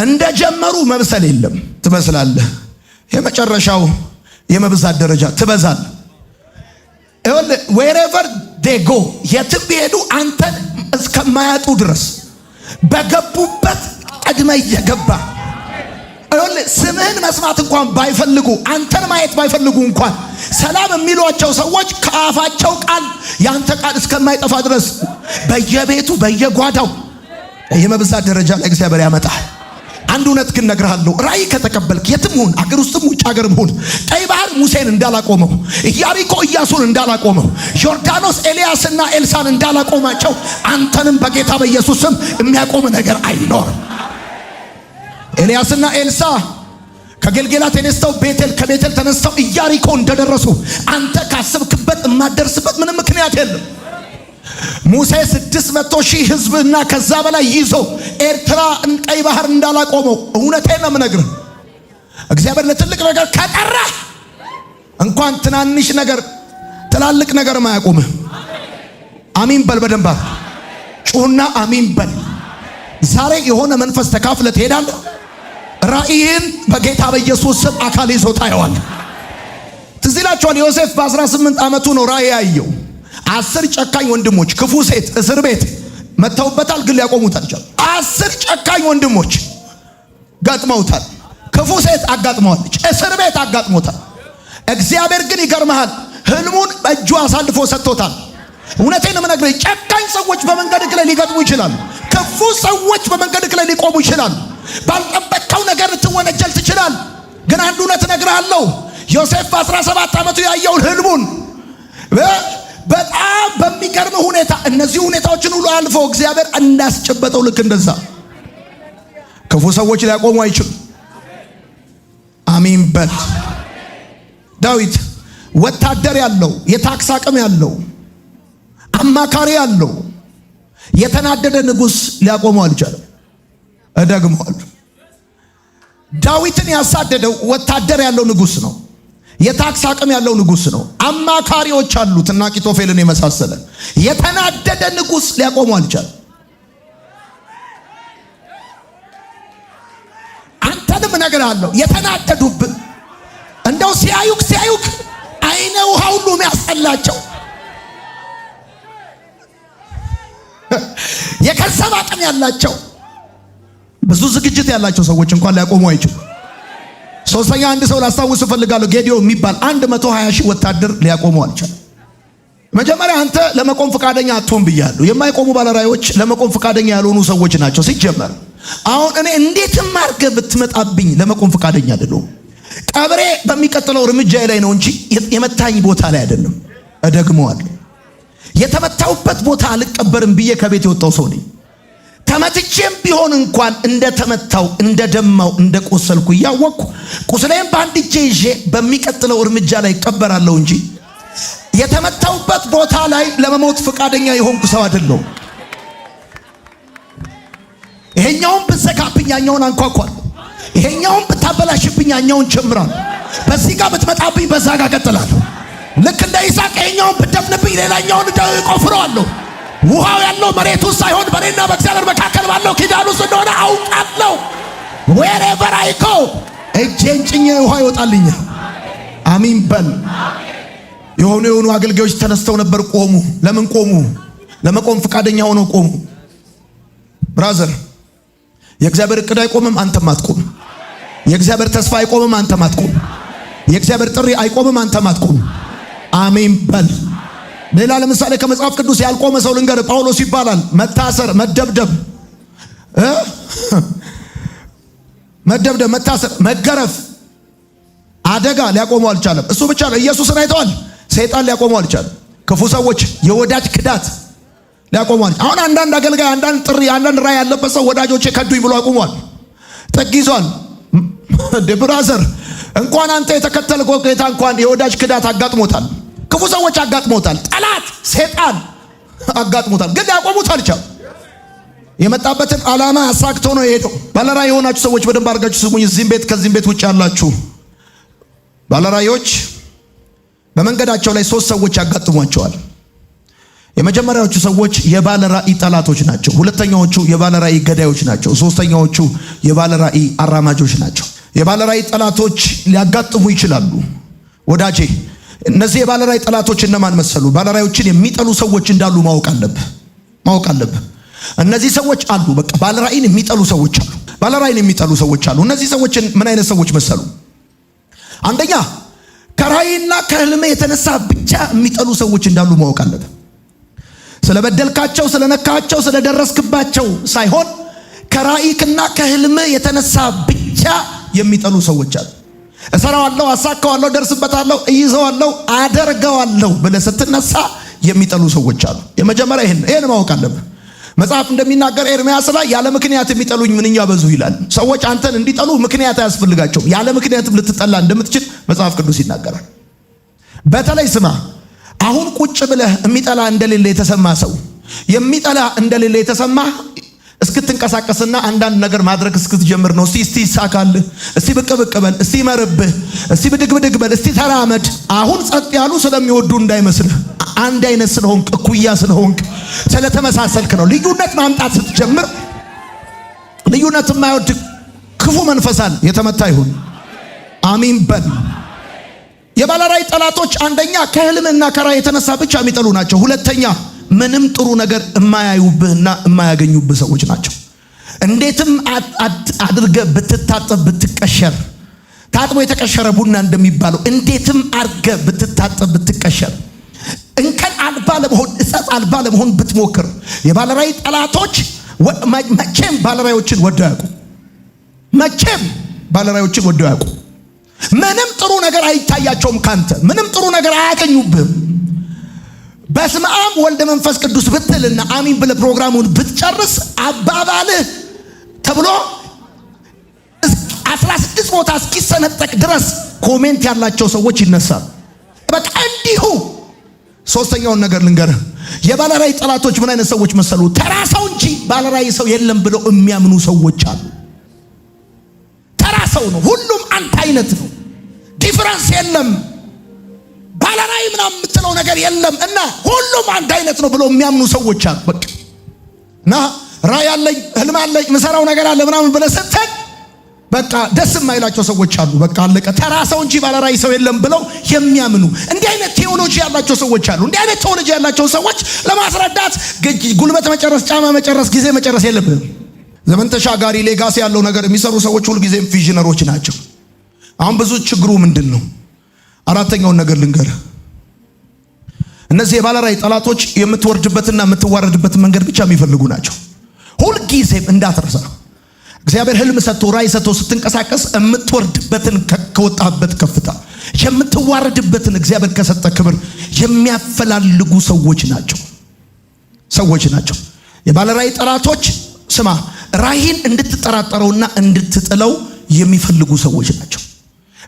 Speaker 1: እንደጀመሩ መብሰል የለም፣ ትበስላለህ። የመጨረሻው የመብዛት ደረጃ ትበዛለህ። wherever they go የትም ቢሄዱ አንተን እስከማያጡ ድረስ በገቡበት ቀድመ እየገባ ስምህን መስማት እንኳን ባይፈልጉ፣ አንተን ማየት ባይፈልጉ እንኳን ሰላም የሚሏቸው ሰዎች ከአፋቸው ቃል ያንተ ቃል እስከማይጠፋ ድረስ በየቤቱ በየጓዳው የመብዛት ደረጃ ላይ እግዚአብሔር ያመጣል። አንድ እውነት ግን ነግርሃለሁ፣ ራእይ ከተቀበልክ የትም ሁን፣ አገር ውስጥም ውጭ አገርም ሁን፣ ቀይ ባህር ሙሴን እንዳላቆመው፣ ኢያሪኮ ኢያሱን እንዳላቆመው፣ ዮርዳኖስ ኤልያስና ኤልሳን እንዳላቆማቸው አንተንም በጌታ በኢየሱስ ስም የሚያቆም ነገር አይኖርም። ኤልያስና ኤልሳ ከገልጌላ ተነስተው ከቤቴል ተነስተው ኢያሪኮ እንደደረሱ አንተ ካሰብክበት የማትደርስበት ምንም ምክንያት የለም። ሙሴ 600,000 ሕዝብና ከዛ በላይ ይዞ ኤርትራ ቀይ ባህር እንዳላቆመው እውነቴን ነው የምነግርህ። እግዚአብሔር ለትልቅ ነገር ከጠራ እንኳን ትናንሽ ነገር ትላልቅ ነገር ማያቆምህ። አሚን በል በደንብ ጩና አሚን በል። ዛሬ የሆነ መንፈስ ተካፍለህ ትሄዳለህ። ራእይን በጌታ በኢየሱስ ስም አካል ይዞ ታየዋለህ። ትዝ ይላችኋል፣ ዮሴፍ በ18 ዓመቱ ነው ራእይ ያየው። 10 ጨካኝ ወንድሞች ክፉ ሴት እስር ቤት መተውበታል፣ ግን ሊያቆሙት አልቻሉም። 10 ጨካኝ ወንድሞች ገጥመውታል። ክፉ ሴት አጋጥመዋለች፣ እስር ቤት አጋጥሞታል። እግዚአብሔር ግን ይገርምሃል፣ ህልሙን በእጁ አሳልፎ ሰጥቶታል። እውነቴን ነው የምነግርህ፣ ጨካኝ ሰዎች በመንገድህ ላይ ሊገጥሙ ይችላሉ። ክፉ ሰዎች በመንገድህ ላይ ሊቆሙ ይችላሉ። ባልጠበቅከው ነገር ልትወነጀል ትችላል። ግን አንድ እውነት እነግርሃለሁ፣ ዮሴፍ በ17 ዓመቱ ያየውን ህልሙን በጣም በሚገርም ሁኔታ እነዚህ ሁኔታዎችን ሁሉ አልፎ እግዚአብሔር እንዳስጨበጠው ልክ እንደዛ ክፉ ሰዎች ሊያቆሙ አይችሉም። አሜን በል። ዳዊት ወታደር ያለው፣ የታክስ አቅም ያለው፣ አማካሪ ያለው የተናደደ ንጉሥ ሊያቆመው አልቻለም። እደግመዋለሁ። ዳዊትን ያሳደደው ወታደር ያለው ንጉሥ ነው። የታክስ አቅም ያለው ንጉሥ ነው። አማካሪዎች አሉት እና አኪጦፌልን የመሳሰለ የተናደደ ንጉሥ ሊያቆመው አልቻለም። አንተንም እነግርሃለሁ የተናደዱብን እንደው ሲያዩክ አይነ ውሃ ሁሉ የሚያስጠላቸው የከሰብ አቅም ያላቸው ብዙ ዝግጅት ያላቸው ሰዎች እንኳን ሊያቆሙ አይችሉም። ሶስተኛ አንድ ሰው ላስታውስ እፈልጋለሁ። ጌዲዮን የሚባል 120 ሺህ ወታደር ሊያቆመው አልቻለም። መጀመሪያ አንተ ለመቆም ፈቃደኛ አትሆን ብያለሁ። የማይቆሙ ባለራእዮች ለመቆም ፈቃደኛ ያልሆኑ ሰዎች ናቸው ሲጀመር። አሁን እኔ እንዴትም አድርገህ ብትመጣብኝ ለመቆም ፈቃደኛ አይደለሁም። ቀብሬ በሚቀጥለው እርምጃ ላይ ነው እንጂ የመታኝ ቦታ ላይ አይደለም። እደግመዋለሁ። የተመታውበት ቦታ አልቀበርም ብዬ ከቤት የወጣው ሰው ነኝ። ተመትቼም ቢሆን እንኳን እንደተመታው እንደደማው እንደቆሰልኩ እያወቅኩ ቁስሌም በአንድ እጄ ይዤ በሚቀጥለው እርምጃ ላይ እቀበራለሁ እንጂ የተመታውበት ቦታ ላይ ለመሞት ፈቃደኛ የሆንኩ ሰው አይደለሁም። ይሄኛውን ብትዘጋብኝ ያኛውን አንኳኳለሁ። ይሄኛውን ብታበላሽብኝ ያኛውን ጀምራለሁ። በዚህ ጋር ብትመጣብኝ በዛ ጋር ቀጥላለሁ። ልክ እንደ ይስሐቅ ይሄኛውን ብትደፍንብኝ ሌላኛውን እቆፍረዋለሁ። ውሃው ያለው መሬቱ ሳይሆን በእኔና በእግዚአብሔር መካከል ባለው ኪዳን ውስጥ እንደሆነ አውቃለሁ። wherever I go እጄን ጭኜ ውሃ ይወጣልኛል። አሚን በል። የሆኑ አገልጋዮች ተነስተው ነበር፣ ቆሙ። ለምን ቆሙ? ለመቆም ፈቃደኛ ሆነው ቆሙ። ብራዘር፣ የእግዚአብሔር እቅድ አይቆምም፣ አንተም አትቆም። የእግዚአብሔር ተስፋ አይቆምም፣ አንተም አትቆም። የእግዚአብሔር ጥሪ አይቆምም፣ አንተም አትቆም። አሜን በል። ሌላ ለምሳሌ ከመጽሐፍ ቅዱስ ያልቆመ ሰው ልንገር። ጳውሎስ ይባላል። መታሰር፣ መደብደብ፣ መታሰር፣ መገረፍ፣ አደጋ ሊያቆመው አልቻለም። እሱ ብቻ ነው። ኢየሱስን አይተዋል። ሰይጣን ሊያቆመው አልቻለም። ክፉ ሰዎች፣ የወዳጅ ክዳት ሊያቆመው አልቻለም። አሁን አንዳንድ አገልጋይ፣ አንዳንድ ጥሪ፣ አንዳንድ ራእይ ያለበት ሰው ወዳጆቼ ከዱኝ ብሎ አቁሟል። ጥግ ይዟል። ብራዘር፣ እንኳን አንተ የተከተልከው ጌታ እንኳን የወዳጅ ክዳት አጋጥሞታል። ክፉ ሰዎች አጋጥሞታል። ጠላት ሰይጣን አጋጥሞታል። ግን ሊያቆሙት አልቻለም። የመጣበትን ዓላማ አሳክቶ ነው የሄደው። ባለራእይ የሆናችሁ ሰዎች በደንብ አድርጋችሁ ስሙኝ። እዚህም ቤት ከዚህም ቤት ውጭ ያላችሁ ባለራእዮች በመንገዳቸው ላይ 3 ሰዎች ያጋጥሟቸዋል። የመጀመሪያዎቹ ሰዎች የባለራእይ ጠላቶች ናቸው። ሁለተኛዎቹ የባለራእይ ገዳዮች ናቸው። ሶስተኛዎቹ የባለራእይ አራማጆች ናቸው። የባለራእይ ጠላቶች ሊያጋጥሙ ይችላሉ። ወዳጄ፣ እነዚህ የባለራእይ ጠላቶች እነማን መሰሉ? ባለራእዮችን የሚጠሉ ሰዎች እንዳሉ ማወቅ አለብህ። እነዚህ ሰዎች አሉ። በቃ ባለራእይን የሚጠሉ ሰዎች አሉ። ባለራእይን የሚጠሉ ሰዎች አሉ። እነዚህ ሰዎች ምን አይነት ሰዎች መሰሉ? አንደኛ ከራእይና ከህልም የተነሳ ብቻ የሚጠሉ ሰዎች እንዳሉ ማወቅ አለብህ። ስለበደልካቸው፣ ስለነካቸው፣ ስለደረስክባቸው ሳይሆን ከራእይና ከህልም የተነሳ ብቻ የሚጠሉ ሰዎች አሉ። እሰራዋለሁ፣ አሳካዋለሁ፣ ደርስበታለሁ፣ እይዘዋለሁ፣ አደርገዋለሁ ብለህ ስትነሳ የሚጠሉ ሰዎች አሉ። የመጀመሪያ ይሄን ማወቅ አለብህ። መጽሐፍ እንደሚናገር ኤርምያስ ላይ ያለ ምክንያት የሚጠሉኝ ምንኛ በዙ ይላል። ሰዎች አንተን እንዲጠሉ ምክንያት አያስፈልጋቸውም። ያለ ምክንያትም ልትጠላ እንደምትችል መጽሐፍ ቅዱስ ይናገራል። በተለይ ስማ፣ አሁን ቁጭ ብለህ የሚጠላ እንደሌለ የተሰማ ሰው የሚጠላ እንደሌለ የተሰማ እስክትንቀሳቀስና አንዳንድ ነገር ማድረግ እስክትጀምር ነው። እስቲ ይሳካልህ፣ እስቲ ብቅ በል፣ እስቲ መርብህ፣ እስቲ ብድግ በል፣ እስቲ ተራመድ። አሁን ጸጥ ያሉ ስለሚወዱ እንዳይመስልህ፣ አንድ አይነት ስለሆንክ፣ እኩያ ስለሆንክ፣ ስለተመሳሰልክ ነው። ልዩነት ማምጣት ስትጀምር ልዩነት የማይወድ ክፉ መንፈሳል የተመታ ይሁን። አሚን በል። የባለራእይ ጠላቶች አንደኛ ከህልምና ከራእይ የተነሳ ብቻ የሚጠሉ ናቸው። ሁለተኛ ምንም ጥሩ ነገር የማያዩብህና የማያገኙብህ ሰዎች ናቸው። እንዴትም አድርገህ ብትታጠብ ብትቀሸር፣ ታጥቦ የተቀሸረ ቡና እንደሚባለው እንዴትም አድርገህ ብትታጠብ ብትቀሸር፣ እንከን አልባ ለመሆን እጸጽ አልባ ለመሆን ብትሞክር፣ የባለራእይ ጠላቶች መቼም ባለራእዮችን ወደው ያውቁ። ምንም ጥሩ ነገር አይታያቸውም ካንተ። ምንም ጥሩ ነገር አያገኙብህም። በስመ አብ ወልደ መንፈስ ቅዱስ ብትልና አሚን ብለህ ፕሮግራሙን ብትጨርስ አባባልህ ተብሎ 16 ቦታ እስኪሰነጠቅ ድረስ ኮሜንት ያላቸው ሰዎች ይነሳሉ። በቃ እንዲሁ። ሶስተኛውን ነገር ልንገርህ። የባለራዕይ ጠላቶች ምን አይነት ሰዎች መሰሉ? ተራ ሰው እንጂ ባለራዕይ ሰው የለም ብለው የሚያምኑ ሰዎች አሉ። ተራ ሰው ነው፣ ሁሉም አንድ አይነት ነው፣ ዲፈረንስ የለም፣ ባለራዕይ ምናምን የምትለው ነገር የለም እና ሁሉም አንድ አይነት ነው ብለው የሚያምኑ ሰዎች አሉ። በቃ እና ራዕይ አለኝ፣ ህልም አለኝ፣ ምሰራው ነገር አለ ምናምን ብለህ ስትል በቃ ደስ የማይላቸው ሰዎች አሉ። በቃ አለቀ። ተራ ሰው እንጂ ባለራዕይ ሰው የለም ብለው የሚያምኑ እንዲህ አይነት ቴዎሎጂ ያላቸው ሰዎች አሉ። እንዲህ አይነት ቴዎሎጂ ያላቸው ሰዎች ለማስረዳት ጉልበት መጨረስ፣ ጫማ መጨረስ፣ ጊዜ መጨረስ የለብንም። ዘመን ተሻጋሪ ሌጋሲ ያለው ነገር የሚሰሩ ሰዎች ሁሉ ጊዜም ቪዥነሮች ናቸው። አሁን ብዙ ችግሩ ምንድን ነው? አራተኛውን ነገር ልንገርህ። እነዚህ የባለራዕይ ጠላቶች የምትወርድበትና የምትዋረድበትን መንገድ ብቻ የሚፈልጉ ናቸው። ሁልጊዜም እንዳትረሳ። እግዚአብሔር ህልም ሰጥቶ ራዕይ ሰጥቶ ስትንቀሳቀስ የምትወርድበትን ከወጣበት ከፍታ የምትዋረድበትን እግዚአብሔር ከሰጠ ክብር የሚያፈላልጉ ሰዎች ናቸው። የባለራዕይ ጠላቶች ስማ፣ ራዕይን እንድትጠራጠረውና እንድትጥለው የሚፈልጉ ሰዎች ናቸው።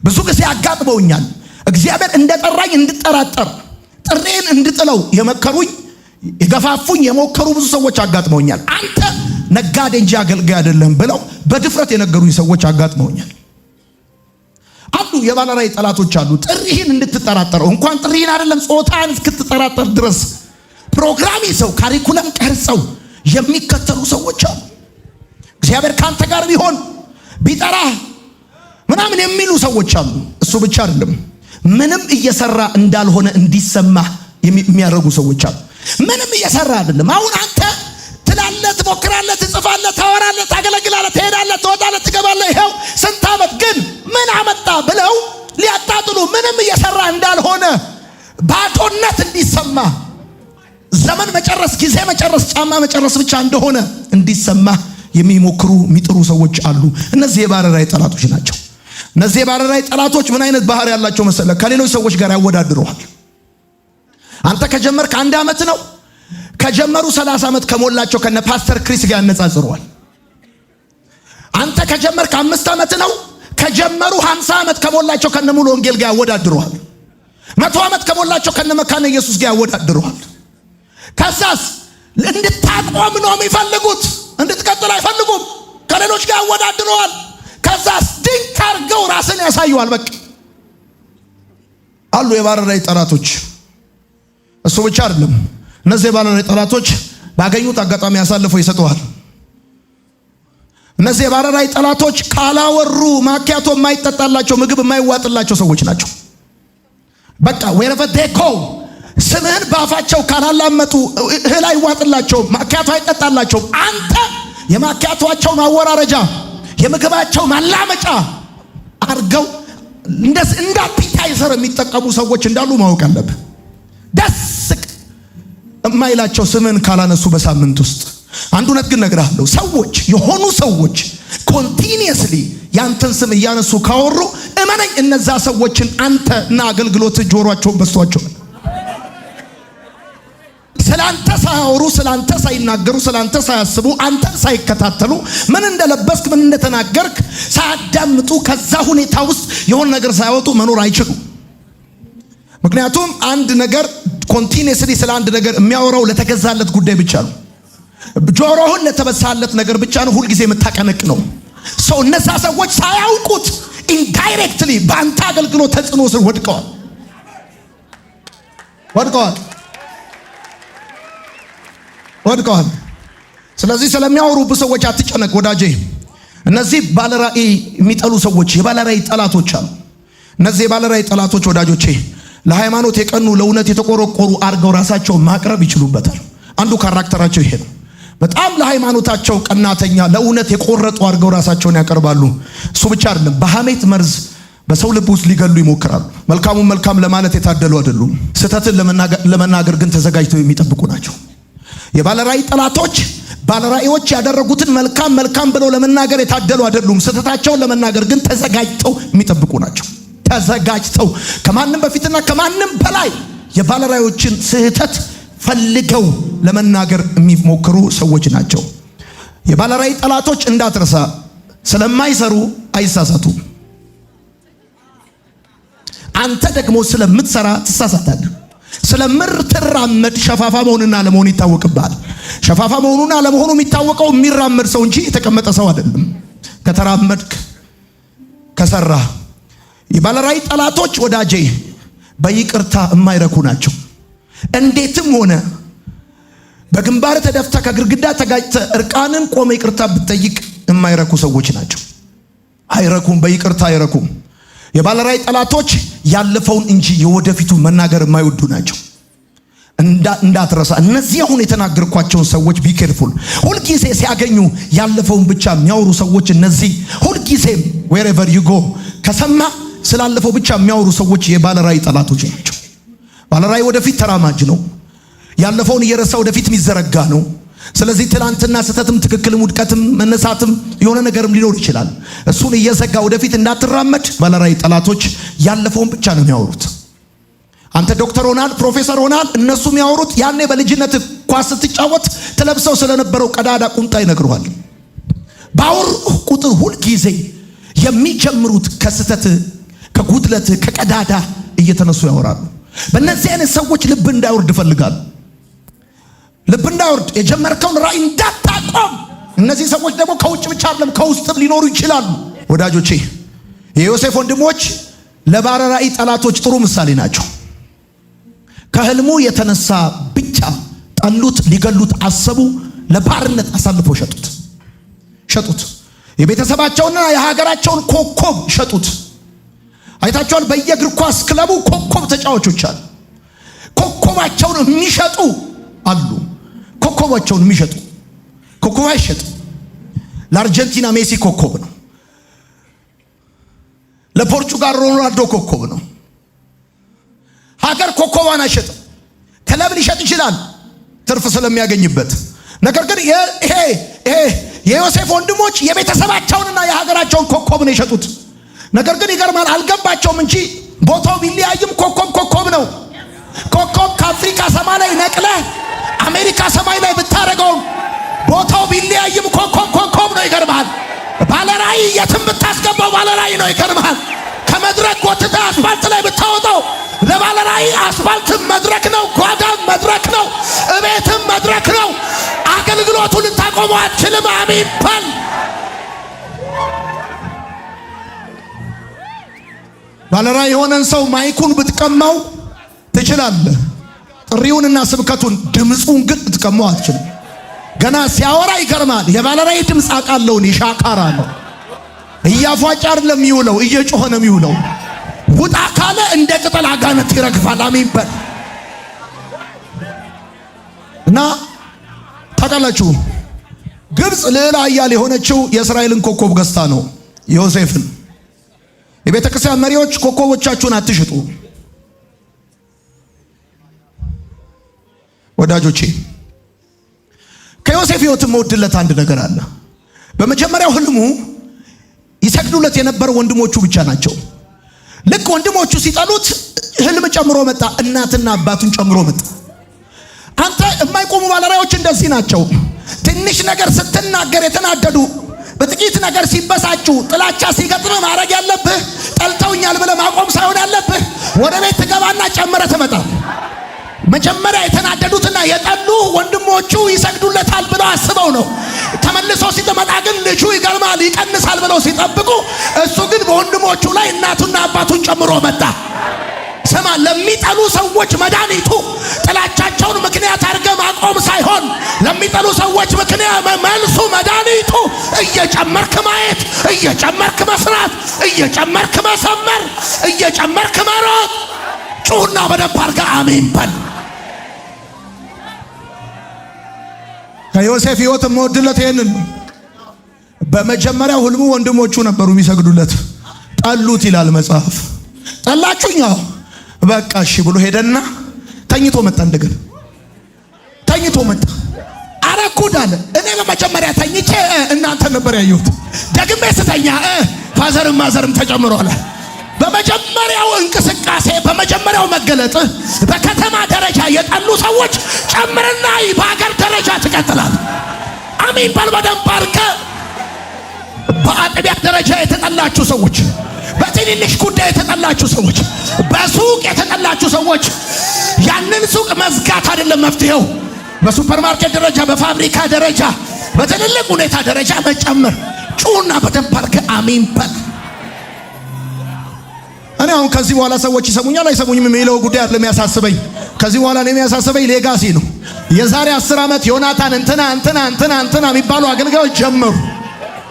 Speaker 1: ብዙ ጊዜ አጋጥመውኛል። እግዚአብሔር እንደጠራኝ እንድጠራጠር፣ ጥሬን እንድጥለው የመከሩኝ የገፋፉኝ የሞከሩ ብዙ ሰዎች አጋጥመውኛል። አንተ ነጋዴ እንጂ አገልጋይ አይደለም ብለው በድፍረት የነገሩኝ ሰዎች አጋጥመውኛል። አሉ የባለራዕይ ጠላቶች አሉ። ጥሪህን እንድትጠራጠረው እንኳን ጥሪህን አይደለም ጾታን እስክትጠራጠር ድረስ ፕሮግራም ይዘው ካሪኩለም ቀርጸው የሚከተሉ ሰዎች አሉ። እግዚአብሔር ካንተ ጋር ቢሆን ቢጠራህ ምናምን የሚሉ ሰዎች አሉ። እሱ ብቻ አይደለም፣ ምንም እየሰራ እንዳልሆነ እንዲሰማህ የሚያደርጉ ሰዎች አሉ። ምንም እየሰራ አይደለም። አሁን አንተ ትላለህ፣ ትሞክራለህ፣ ትጽፋለህ፣ ታወራለህ፣ ታገለግላለህ፣ ትሄዳለህ፣ ትወጣለህ፣ ትገባለህ። ይኸው ስንት ዓመት ግን ምን አመጣ ብለው ሊያጣጥሉ ምንም እየሰራ እንዳልሆነ ባዶነት እንዲሰማ ዘመን መጨረስ፣ ጊዜ መጨረስ፣ ጫማ መጨረስ ብቻ እንደሆነ እንዲሰማ የሚሞክሩ የሚጥሩ ሰዎች አሉ። እነዚህ የባለራዕይ ጠላቶች ናቸው። እነዚህ የባለራዕይ ጠላቶች ምን አይነት ባህሪ ያላቸው መሰለህ? ከሌሎች ሰዎች ጋር ያወዳድረዋል። አንተ ከጀመርክ 1 ዓመት ነው፣ ከጀመሩ 30 ዓመት ከሞላቸው ከነ ፓስተር ክሪስ ጋር ያነጻጽረዋል። አንተ ከጀመርክ 5 ዓመት ነው፣ ከጀመሩ 50 ዓመት ከሞላቸው ከነ ሙሉ ወንጌል ጋር ያወዳድረዋል። 100 ዓመት ከሞላቸው ከነ መካነ ኢየሱስ ጋር ያወዳድረዋል። ከዛስ እንድታቆም ነው የሚፈልጉት፣ እንድትቀጥል አይፈልጉም። ከሌሎች ጋር ያወዳድረዋል። ከዛስ ድንቅ አድርገው ራስን ያሳዩዋል። በቃ አሉ የባለራዕይ ጠላቶች። እሱ ብቻ አይደለም። እነዚህ የባለራዕይ ጠላቶች ባገኙት አጋጣሚ ያሳልፈው ይሰጡሃል። እነዚህ የባለራዕይ ጠላቶች ካላወሩ ማኪያቶ የማይጠጣላቸው ምግብ የማይዋጥላቸው ሰዎች ናቸው። በቃ wherever they go ስምህን ባፋቸው ካላላመጡ እህል አይዋጥላቸውም፣ ማኪያቶ አይጠጣላቸውም። አንተ የማኪያቶአቸው ማወራረጃ የምግባቸው ማላመጫ አርገው እንደ አፒታይዘር የሚጠቀሙ ሰዎች እንዳሉ ማወቅ አለብህ። ደስ የማይላቸው ስምህን ካላነሱ በሳምንት ውስጥ አንድ እውነት ግን እነግርሃለሁ። ሰዎች የሆኑ ሰዎች ኮንቲኒየስሊ ያንተን ስም እያነሱ ካወሩ እመነኝ፣ እነዛ ሰዎችን አንተ እና አገልግሎት ጆሮአቸውን በስቷቸዋል። ስላንተ ሳያወሩ፣ ስላንተ ሳይናገሩ፣ ስላንተ ሳያስቡ፣ አንተን ሳይከታተሉ፣ ምን እንደለበስክ ምን እንደተናገርክ ሳያዳምጡ ከዛ ሁኔታ ውስጥ የሆነ ነገር ሳያወጡ መኖር አይችሉም። ምክንያቱም አንድ ነገር ኮንቲኒየስሊ ስለ አንድ ነገር የሚያወራው ለተገዛለት ጉዳይ ብቻ ነው። ጆሮህን ለተበሳለት ነገር ብቻ ነው ሁልጊዜ የምታቀነቅ ነው። ሰው እነዛ ሰዎች ሳያውቁት ኢንዳይሬክትሊ በአንተ አገልግሎት ተጽዕኖ ስር ወድቀዋል። ስለዚህ ስለሚያወሩብህ ሰዎች አትጨነቅ ወዳጄ። እነዚህ ባለራዕይ የሚጠሉ ሰዎች የባለራዕይ ጠላቶች አሉ። እነዚህ የባለራዕይ ጠላቶች ወዳጆቼ ለሃይማኖት የቀኑ ለእውነት የተቆረቆሩ አርገው ራሳቸውን ማቅረብ ይችሉበታል። አንዱ ካራክተራቸው ይሄ ነው። በጣም ለሃይማኖታቸው ቀናተኛ ለእውነት የቆረጡ አርገው ራሳቸውን ያቀርባሉ። እሱ ብቻ አይደለም፣ በሐሜት መርዝ በሰው ልብ ውስጥ ሊገሉ ይሞክራሉ። መልካሙን መልካም ለማለት የታደሉ አይደሉም። ስህተትን ለመናገር ግን ተዘጋጅተው የሚጠብቁ ናቸው። የባለራዕይ ጠላቶች ባለራዕዮች ያደረጉትን መልካም መልካም ብለው ለመናገር የታደሉ አይደሉም። ስህተታቸውን ለመናገር ግን ተዘጋጅተው የሚጠብቁ ናቸው። ተዘጋጅተው ከማንም በፊትና ከማንም በላይ የባለራዕዮችን ስህተት ፈልገው ለመናገር የሚሞክሩ ሰዎች ናቸው። የባለራዕይ ጠላቶች እንዳትረሳ፣ ስለማይሰሩ አይሳሳቱም። አንተ ደግሞ ስለምትሰራ ትሳሳታለህ። ስለምትራመድ ሸፋፋ መሆንና አለመሆን ይታወቅብሃል። ሸፋፋ መሆኑና አለመሆኑ የሚታወቀው የሚራመድ ሰው እንጂ የተቀመጠ ሰው አይደለም። ከተራመድክ ከሰራ። የባለራዕይ ጠላቶች ወዳጄ በይቅርታ የማይረኩ ናቸው። እንዴትም ሆነ በግንባር ተደፍተ ከግርግዳ ተጋጭተ እርቃንን ቆመ ይቅርታ ብትጠይቅ የማይረኩ ሰዎች ናቸው። አይረኩም፣ በይቅርታ አይረኩም። የባለራዕይ ጠላቶች ያለፈውን እንጂ የወደፊቱን መናገር የማይወዱ ናቸው። እንዳትረሳ። እነዚህ አሁን የተናገርኳቸውን ሰዎች ቢኬርፉል። ሁልጊዜ ሲያገኙ ያለፈውን ብቻ የሚያወሩ ሰዎች እነዚህ ሁልጊዜም wherever you go ከሰማ ስላለፈው ብቻ የሚያወሩ ሰዎች የባለራዕይ ጠላቶች ናቸው። ባለራዕይ ወደፊት ተራማጅ ነው። ያለፈውን እየረሳ ወደፊት የሚዘረጋ ነው። ስለዚህ ትናንትና ስተትም ትክክልም ውድቀትም መነሳትም የሆነ ነገርም ሊኖር ይችላል። እሱን እየዘጋ ወደፊት እንዳትራመድ ባለራዕይ ጠላቶች ያለፈውን ብቻ ነው የሚያወሩት። አንተ ዶክተር ሆናል፣ ፕሮፌሰር ሆናል፣ እነሱ የሚያወሩት ያኔ በልጅነት ኳስ ስትጫወት ትለብሰው ስለነበረው ቀዳዳ ቁምጣ ይነግሩሃል። ባወሩ ቁጥር ሁል ጊዜ የሚጀምሩት ከስተት፣ ከጉድለት፣ ከቀዳዳ እየተነሱ ያወራሉ። በእነዚህ አይነት ሰዎች ልብ እንዳይወርድ ይፈልጋሉ። ልብ እንዳይወርድ የጀመርከውን ራዕይ እንዳታቆም። እነዚህ ሰዎች ደግሞ ከውጭ ብቻ አይደለም ከውስጥም ሊኖሩ ይችላሉ። ወዳጆቼ የዮሴፍ ወንድሞች ለባለራዕይ ጠላቶች ጥሩ ምሳሌ ናቸው። ከህልሙ የተነሳ ብቻ ጠሉት፣ ሊገሉት አሰቡ፣ ለባርነት አሳልፈው ሸጡት። የቤተሰባቸውንና የሀገራቸውን ኮከብ ሸጡት። አይታቸዋል። በየእግር ኳስ ክለቡ ኮከብ ተጫዋቾች አሉ። ኮከባቸውን የሚሸጡ አሉ። ኮከባቸውን የሚሸጡ ኮከብ አይሸጥም። ለአርጀንቲና ሜሲ ኮከብ ነው። ለፖርቹጋል ሮናልዶ ኮከብ ነው። ሀገር ኮከቧን አይሸጥም። ክለብ ሊሸጥ ይችላል ትርፍ ስለሚያገኝበት። ነገር ግን ይሄ የዮሴፍ ወንድሞች የቤተሰባቸውንና የሀገራቸውን ኮከብ ነው የሸጡት። ነገር ግን ይገርማል፣ አልገባቸውም እንጂ ቦታው ቢለያይም ኮከብ ነው። ኮከብ ከአፍሪካ ሰማይ ላይ ነቅለህ አሜሪካ ሰማይ ላይ ብታረገው ቦታው ቢለያይም ኮከብ ነው። ይገርማል። ባለራዕይ የትም ብታስገባው ባለራዕይ ነው። ይገርማል። ከመድረክ ወጥተህ አስፋልት ላይ ብታወጣው ለባለራዕይ አስፋልትም መድረክ ነው፣ ጓዳም መድረክ ነው፣ እቤትም መድረክ ነው። አገልግሎቱ ልታቆመው አትችልም። አሜን በል። ባለራዕይ የሆነን ሰው ማይኩን ብትቀማው ትችላለህ። ጥሪውንና ስብከቱን፣ ድምፁን ግን ብትቀማው አትችልም። ገና ሲያወራ ይገርማል። የባለራዕይ ድምፅ አቃለውን ይሻካራ ነው። እያፏጫ አይደለም የሚውለው፣ እየጮኸ ነው የሚውለው። ውጣ ካለ እንደ ቅጠል አጋነት ይረግፋል። አሜን በል። እና ታውቃላችሁ ግብፅ ልዕለ ኃያል የሆነችው የእስራኤልን ኮከብ ገዝታ ነው። ዮሴፍን የቤተ ክርስቲያን መሪዎች ኮከቦቻችሁን አትሽጡ። ወዳጆቼ ከዮሴፍ ሕይወት መወድለት አንድ ነገር አለ። በመጀመሪያው ህልሙ ይሰግዱለት የነበረው ወንድሞቹ ብቻ ናቸው። ልክ ወንድሞቹ ሲጠሉት ህልም ጨምሮ መጣ፣ እናትና አባቱን ጨምሮ መጣ። አንተ የማይቆሙ ባለራዕዮች እንደዚህ ናቸው። ትንሽ ነገር ስትናገር የተናደዱ፣ በጥቂት ነገር ሲበሳጩ፣ ጥላቻ ሲገጥም ማድረግ ያለብህ ጠልተውኛል ብለህ ማቆም ሳይሆን ያለብህ ወደ ቤት ትገባና ጨምረህ ትመጣ። መጀመሪያ የተናደዱትና የጠሉ ወንድሞቹ ይሰግዱለታል ብለው አስበው ነው። ተመልሶ ሲመጣ ግን ልጁ ይገርማል ይቀንሳል ብለው ሲጠብቁ፣ እሱ ግን በወንድሞቹ ላይ እናቱና አባቱን ጨምሮ መጣ። ስማ፣ ለሚጠሉ ሰዎች መድኃኒቱ ጥላቻቸውን ምክንያት አድርገህ ማቆም ሳይሆን ለሚጠሉ ሰዎች ምክንያት መልሱ መድኃኒቱ እየጨመርክ ማየት፣ እየጨመርክ መስራት፣ እየጨመርክ መሰመር፣ እየጨመርክ መሮጥ። ጩሁና በደንብ አድርገህ አሜን በል። ከዮሴፍ ሕይወት የምወድለት ይሄንን በመጀመሪያው ህልሙ ወንድሞቹ ነበሩ የሚሰግዱለት። ጠሉት ይላል መጽሐፍ። ጠላችሁኝ? በቃ እሺ ብሎ ሄደና ተኝቶ መጣ። እንደገና ተኝቶ መጣ። አረ ጉድ አለ። እኔ በመጀመሪያ ተኝቼ እናንተ ነበር ያየሁት። ደግሜ ስተኛ ፋዘርም ማዘርም ተጨምሯል። በመጀመሪያው እንቅስቃሴ በመጀመሪያው መገለጥ በከተማ ደረጃ የጠሉ ሰዎች ጨምርና በአገር ደረጃ ትቀጥላል። አሜን በል በደንብ አድርገህ። በአጥቢያ ደረጃ የተጠላችሁ ሰዎች፣ በትንንሽ ጉዳይ የተጠላችሁ ሰዎች፣ በሱቅ የተጠላችሁ ሰዎች ያንን ሱቅ መዝጋት አይደለም መፍትሄው። በሱፐርማርኬት ደረጃ፣ በፋብሪካ ደረጃ፣ በትልልቅ ሁኔታ ደረጃ መጨመር። ጩና በደንብ አድርገህ አሜን በል። እኔ አሁን ከዚህ በኋላ ሰዎች ይሰሙኛል አይሰሙኝም የሚለው ጉዳይ አይደለም የሚያሳስበኝ። ከዚህ በኋላ እኔ የሚያሳስበኝ ሌጋሲ ነው። የዛሬ 10 ዓመት ዮናታን እንትና የሚባሉ አገልጋዮች ጀመሩ።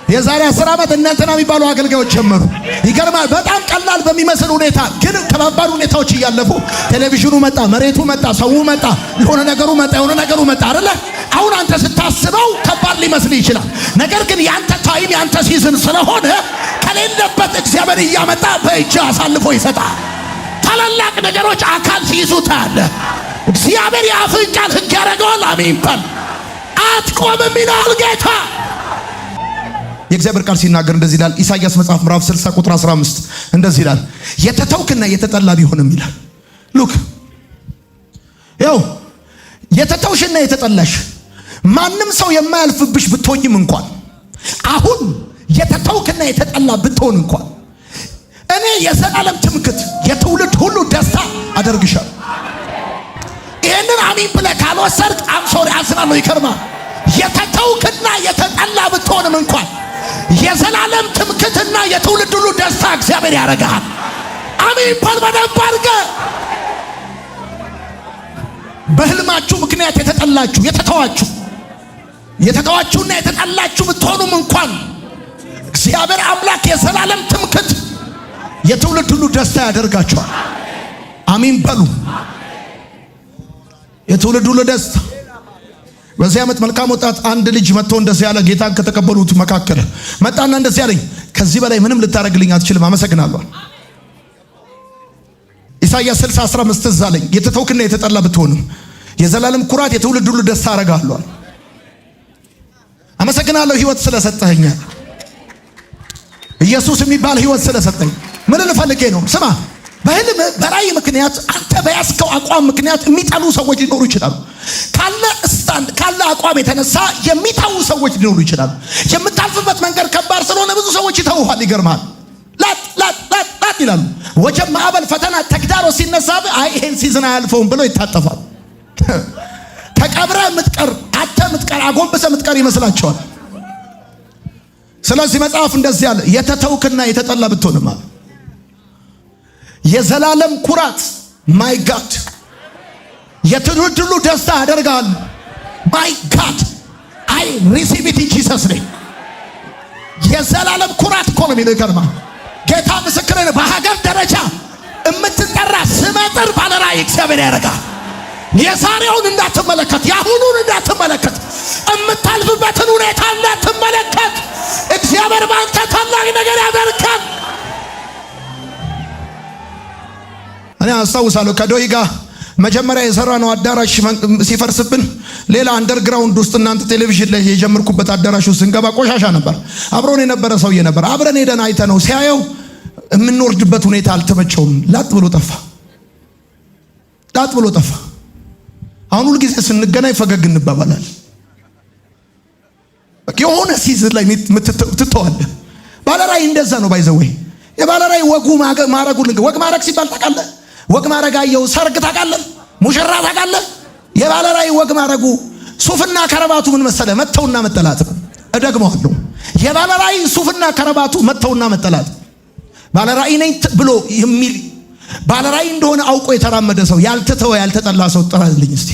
Speaker 1: የዛሬ 10 ዓመት እንትና የሚባሉ አገልጋዮች ጀመሩ። ይገርማል። በጣም ቀላል በሚመስል ሁኔታ ግን ከባባድ ሁኔታዎች እያለፉ ቴሌቪዥኑ መጣ፣ መሬቱ መጣ፣ ሰው መጣ፣ የሆነ ነገሩ መጣ አይደለ? አሁን አንተ ስታስበው ከባድ ሊመስል ይችላል። ነገር ግን ያንተ ታይም ያንተ ሲዝን ስለሆነ ከሌለበት እግዚአብሔር እያመጣ በእጅ አሳልፎ ይሰጣል። ታላላቅ ነገሮች አካል ሲይዙ ታያለህ። እግዚአብሔር የአፍህን ቃል ሕግ ያደርገዋል። አሜን በል። አትቆምም ይላል ጌታ። የእግዚአብሔር ቃል ሲናገር እንደዚህ ይላል። ኢሳይያስ መጽሐፍ ምዕራፍ 60 ቁጥር 15 እንደዚህ ይላል፣ የተተውክና የተጠላ ቢሆንም ይላል። ሉክ ያው የተተውሽና የተጠላሽ ማንም ሰው የማያልፍብሽ ብትሆኝም እንኳን አሁን የተተውክና የተጠላ ብትሆን እንኳን እኔ የዘላለም ትምክት የትውልድ ሁሉ ደስታ አደርግሻል። ይህንን አሚን ብለህ ካልወሰድክ አምሶሪ አዝናለሁ። ይከርማል። የተተውክና የተጠላ ብትሆንም እንኳን የዘላለም ትምክትና የትውልድ ሁሉ ደስታ እግዚአብሔር ያደርጋል። አሜን በል በደንብ አድርገህ። በህልማችሁ ምክንያት የተጠላችሁ የተተዋችሁና የተጠላችሁ ብትሆኑም እንኳን እግዚአብሔር አምላክ የዘላለም ትምክት የትውልድ ሁሉ ደስታ ያደርጋችኋል። አሜን በሉ። የትውልድ ሁሉ ደስታ። በዚህ ዓመት መልካም ወጣት አንድ ልጅ መጥቶ እንደዚህ ያለ ጌታን ከተቀበሉት መካከል መጣና እንደዚህ ያለኝ፣ ከዚህ በላይ ምንም ልታረግልኝ አትችልም፣ አመሰግናለሁ። ኢሳይያስ 60:15 ትዝ አለኝ። የተተውክና የተጠላ ብትሆንም የዘላለም ኩራት የትውልድ ሁሉ ደስታ አረጋለሁ። አመሰግናለሁ ህይወት ስለሰጠኸኝ፣ ኢየሱስ የሚባል ህይወት ስለሰጠኝ። ምን ልፈልጌ ነው? ስማ፣ በህልም በራእይ ምክንያት አንተ በያዝከው አቋም ምክንያት የሚጠሉ ሰዎች ሊኖሩ ይችላሉ። ካለ አቋም የተነሳ የሚተዉ ሰዎች ሊኖሩ ይችላሉ። የምታልፍበት መንገድ ከባድ ስለሆነ ብዙ ሰዎች ይተውሃል። ይገርማል። ላጥ ይላሉ። ወጀብ፣ ማዕበል፣ ፈተና፣ ተግዳሮት ሲነሳብህ አይ ይሄን ሲዝን አያልፈውም ብሎ ይታጠፋል። ተቀብረህ የምትቀር አጎንብሰህ የምትቀር ይመስላቸዋል። ስለዚህ መጽሐፍ እንደዚህ ያለ የተተውክና የተጠላ ብትሆንም አለ የዘላለም ኩራት ማይ ጋድ የትውልድ ሁሉ ደስታ ያደርጋል። ማይ ጋድ አይ ሪሲቭ ኢት ኢን ጂሰስ ኔም። የዘላለም ኩራት እኮ ነው የሚለው። ይገርማል። ጌታ ምስክሬ ነው። በሀገር ደረጃ የምትጠራ ስመጥር ባለራዕይ እግዚአብሔር ያደርጋል። የዛሬውን እንዳትመለከት፣ የአሁኑን እንዳትመለከት፣ የምታልፍበትን ሁኔታ እንዳትመለከት። እግዚአብሔር ባንተ ታላቅ ነገር ያደርጋል። እኔ አስታውሳለሁ ከዶይ ጋር መጀመሪያ የሰራነው አዳራሽ ሲፈርስብን ሌላ አንደርግራውንድ ውስጥ እናንተ ቴሌቪዥን ላይ የጀመርኩበት አዳራሽ ውስጥ ስንገባ ቆሻሻ ነበር። አብሮን የነበረ ሰውዬ ነበር። አብረን ሄደን አይተነው ሲያየው የምንወርድበት ሁኔታ አልተመቸውም። ላጥ ብሎ ጠፋ። አሁን ሁሉ ጊዜ ስንገናኝ ፈገግ እንባባላል። የሆነ ሲዝን ላይ ትተዋለህ። ባለራዕይ እንደዛ ነው። ባይዘወይ የባለራዕይ ወግ ማረግ ሲባል ታውቃለህ? ወግ ማረግ አየው። ሰርግ ታውቃለህ? ሙሽራ ታውቃለህ? የባለራዕይ ወግ ማረጉ ሱፍና ከረባቱ ምን መሰለህ? መተውና መጠላት ነው። እደግመዋለሁ። የባለራዕይ ሱፍና ከረባቱ መተውና መጠላት። ባለራዕይ ነኝ ብሎ የሚል ባለራዕይ እንደሆነ አውቆ የተራመደ ሰው ያልተተወ ያልተጠላ ሰው ጥራልኝ እስቲ።